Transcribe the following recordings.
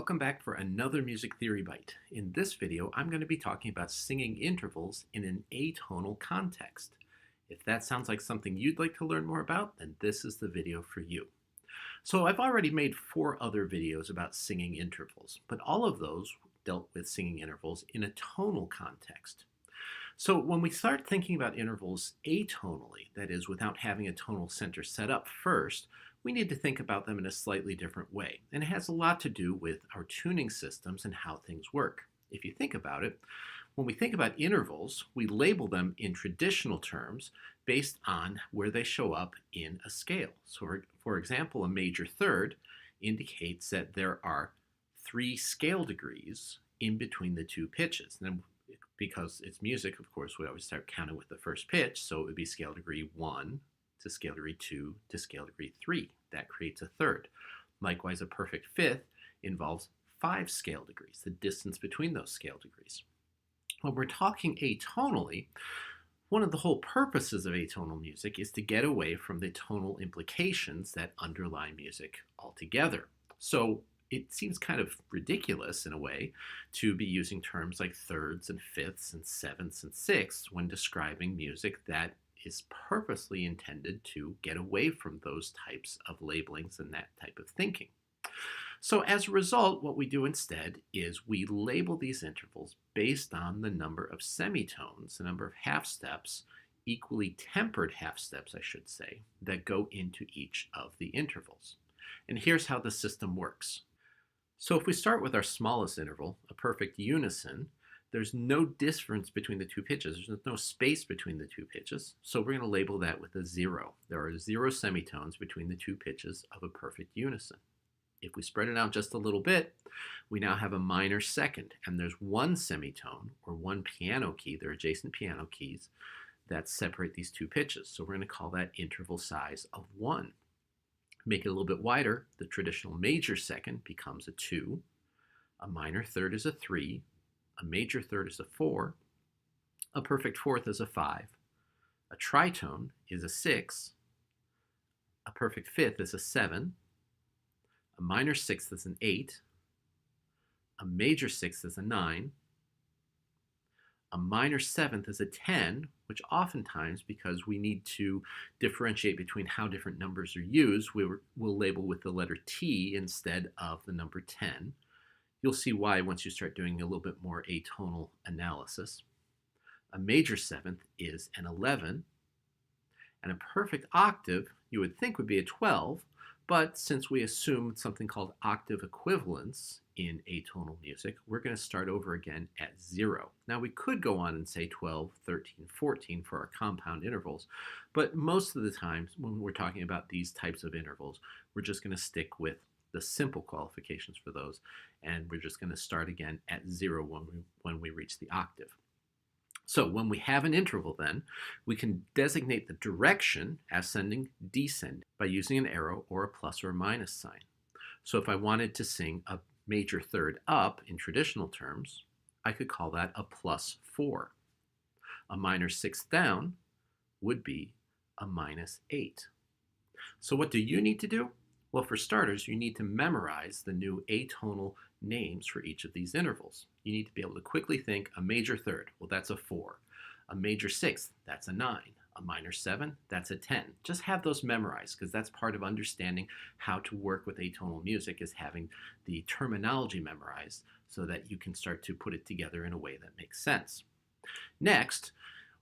Welcome back for another Music Theory Bite. In this video, I'm going to be talking about singing intervals in an atonal context. If that sounds like something you'd like to learn more about, then this is the video for you. So I've already made 4 other videos about singing intervals, but all of those dealt with singing intervals in a tonal context. So when we start thinking about intervals atonally, that is, without having a tonal center set up first, we need to think about them in a slightly different way. And it has a lot to do with our tuning systems and how things work. If you think about it, when we think about intervals, we label them in traditional terms based on where they show up in a scale. So for example, a major third indicates that there are 3 scale degrees in between the 2 pitches. And because it's music, of course, we always start counting with the first pitch, so it would be scale degree 1 to scale degree 2 to scale degree 3. That creates a third. Likewise, a perfect fifth involves 5 scale degrees, the distance between those scale degrees. When we're talking atonally, one of the whole purposes of atonal music is to get away from the tonal implications that underlie music altogether. So it seems kind of ridiculous in a way to be using terms like thirds and fifths and sevenths and sixths when describing music that is purposely intended to get away from those types of labelings and that type of thinking. So as a result, what we do instead is we label these intervals based on the number of semitones, the number of half steps, equally tempered half steps, I should say, that go into each of the intervals. And here's how the system works. So if we start with our smallest interval, a perfect unison, there's no difference between the 2 pitches. There's no space between the 2 pitches, so we're going to label that with a 0. There are 0 semitones between the 2 pitches of a perfect unison. If we spread it out just a little bit, we now have a minor second, and there's 1 semitone, or 1 piano key, they're adjacent piano keys, that separate these 2 pitches. So we're going to call that interval size of 1. Make it a little bit wider, the traditional major second becomes a 2, a minor third is a 3, a major third is a 4, a perfect fourth is a 5, a tritone is a 6, a perfect fifth is a 7, a minor sixth is an 8, a major sixth is a 9, a minor seventh is a 10, which oftentimes, because we need to differentiate between how different numbers are used, we'll label with the letter T instead of the number 10. You'll see why once you start doing a little bit more atonal analysis. A major seventh is an 11, and a perfect octave you would think would be a 12, but since we assume something called octave equivalence in atonal music, we're going to start over again at 0. Now we could go on and say 12, 13, 14 for our compound intervals, but most of the times when we're talking about these types of intervals, we're just going to stick with the simple qualifications for those, and we're just going to start again at 0 when we reach the octave. So when we have an interval then, we can designate the direction ascending, descending by using an arrow or a plus or a minus sign. So if I wanted to sing a major third up in traditional terms, I could call that a +4. A minor sixth down would be a -8. So what do you need to do? Well, for starters, you need to memorize the new atonal names for each of these intervals. You need to be able to quickly think a major third, well, that's a 4. A major sixth, that's a 9. A minor 7, that's a 10. Just have those memorized, because that's part of understanding how to work with atonal music, is having the terminology memorized so that you can start to put it together in a way that makes sense. Next,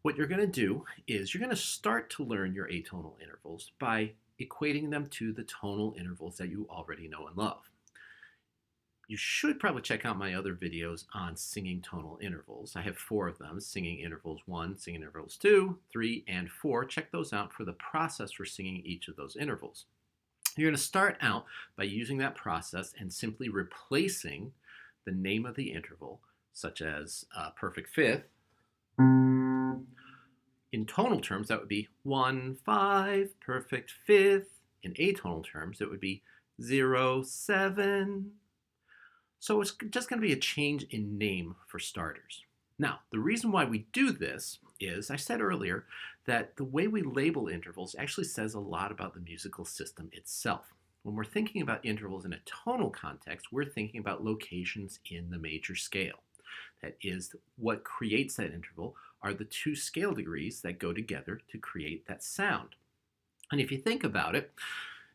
what you're going to do is you're going to start to learn your atonal intervals by equating them to the tonal intervals that you already know and love. You should probably check out my other videos on singing tonal intervals. I have 4 of them: singing intervals 1, singing intervals 2, 3, and 4. Check those out for the process for singing each of those intervals. You're going to start out by using that process and simply replacing the name of the interval, such as perfect fifth. In tonal terms, that would be 1, 5, perfect fifth. In atonal terms, it would be 0, 7. So it's just going to be a change in name for starters. Now, the reason why we do this is, I said earlier, that the way we label intervals actually says a lot about the musical system itself. When we're thinking about intervals in a tonal context, we're thinking about locations in the major scale. That is, what creates that interval are the two scale degrees that go together to create that sound. And if you think about it,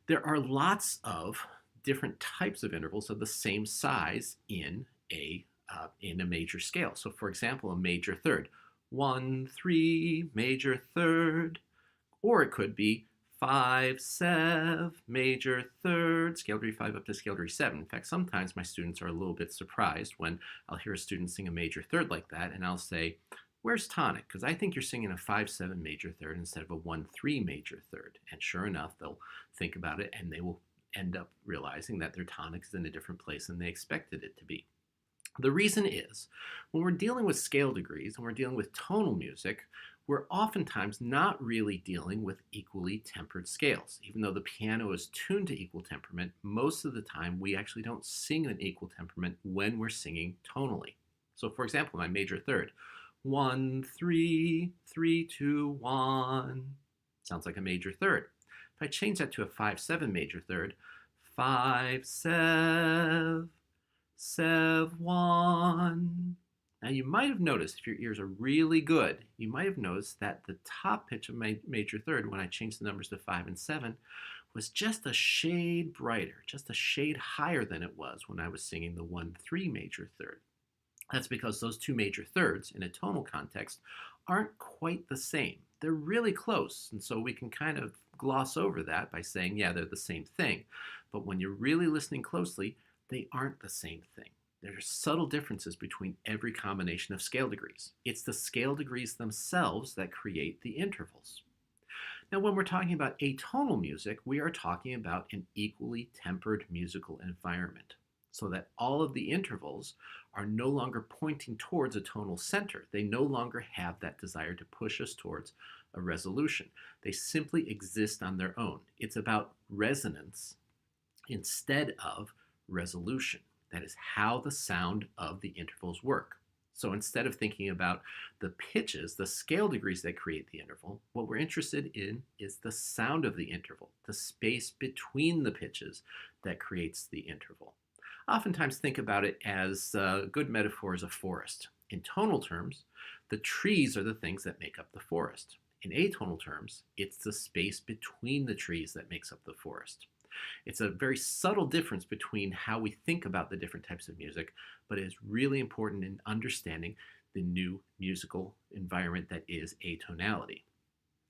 there are lots of different types of intervals of the same size in a major scale. So for example, a major third, 1, 3, major third, or it could be 5, 7, major third, scale degree 5 up to scale degree 7. In fact, sometimes my students are a little bit surprised when I'll hear a student sing a major third like that, and I'll say, where's tonic? Because I think you're singing a 5-7 major third instead of a 1-3 major third. And sure enough, they'll think about it and they will end up realizing that their tonic is in a different place than they expected it to be. The reason is, when we're dealing with scale degrees and we're dealing with tonal music, we're oftentimes not really dealing with equally tempered scales. Even though the piano is tuned to equal temperament, most of the time we actually don't sing an equal temperament when we're singing tonally. So for example, my major third, 1, 3, 3, 2, 1, sounds like a major third. If I change that to a 5-7 major third, 5, 7, 7, 1. Now you might have noticed, if your ears are really good, you might have noticed that the top pitch of my major third, when I changed the numbers to 5 and 7, was just a shade brighter, just a shade higher than it was when I was singing the 1-3 major third. That's because those two major thirds in a tonal context aren't quite the same. They're really close, and so we can kind of gloss over that by saying, yeah, they're the same thing. But when you're really listening closely, they aren't the same thing. There are subtle differences between every combination of scale degrees. It's the scale degrees themselves that create the intervals. Now, when we're talking about atonal music, we are talking about an equally tempered musical environment, so that all of the intervals are no longer pointing towards a tonal center. They no longer have that desire to push us towards a resolution. They simply exist on their own. It's about resonance instead of resolution. That is how the sound of the intervals work. So instead of thinking about the pitches, the scale degrees that create the interval, what we're interested in is the sound of the interval, the space between the pitches that creates the interval. Oftentimes think about it as a good metaphor as a forest. In tonal terms, the trees are the things that make up the forest. In atonal terms, it's the space between the trees that makes up the forest. It's a very subtle difference between how we think about the different types of music, but it is really important in understanding the new musical environment that is atonality.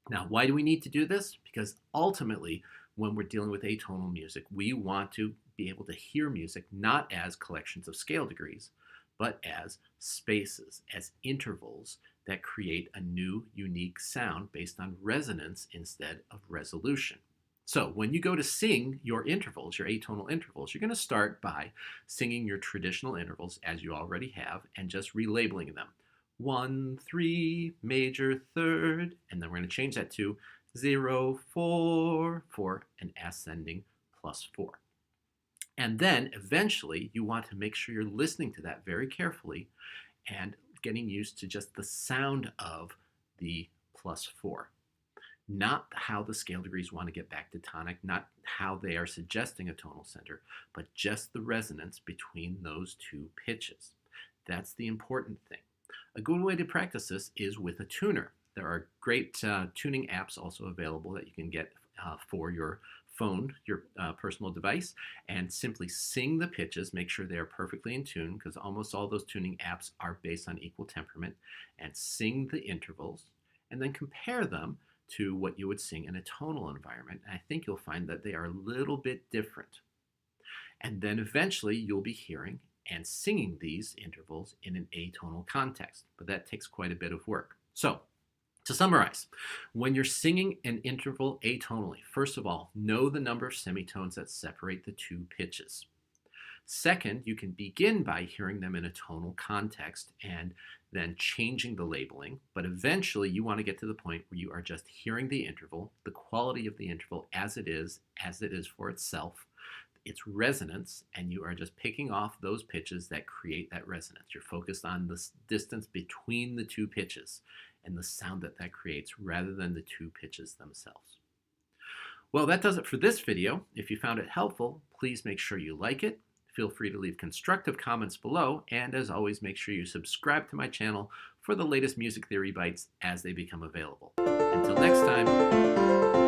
Now, why do we need to do this? Because ultimately, when we're dealing with atonal music, we want to be able to hear music not as collections of scale degrees, but as spaces, as intervals that create a new, unique sound based on resonance instead of resolution. So when you go to sing your intervals, your atonal intervals, you're going to start by singing your traditional intervals as you already have and just relabeling them. 1, 3, major third, and then we're going to change that to 0, 4 for an ascending +4. And then eventually you want to make sure you're listening to that very carefully and getting used to just the sound of the +4. Not how the scale degrees want to get back to tonic, not how they are suggesting a tonal center, but just the resonance between those two pitches. That's the important thing. A good way to practice this is with a tuner. There are great tuning apps also available that you can get for your phone, your personal device, and simply sing the pitches, make sure they are perfectly in tune, because almost all those tuning apps are based on equal temperament, and sing the intervals, and then compare them to what you would sing in a tonal environment. And I think you'll find that they are a little bit different. And then eventually you'll be hearing and singing these intervals in an atonal context, but that takes quite a bit of work. So, to summarize, when you're singing an interval atonally, first of all, know the number of semitones that separate the two pitches. Second, you can begin by hearing them in a tonal context and then changing the labeling, but eventually you want to get to the point where you are just hearing the interval, the quality of the interval as it is for itself, its resonance, and you are just picking off those pitches that create that resonance. You're focused on the distance between the two pitches and the sound that that creates rather than the two pitches themselves. Well, that does it for this video. If you found it helpful, please make sure you like it. Feel free to leave constructive comments below, and as always, make sure you subscribe to my channel for the latest music theory bites as they become available. Until next time.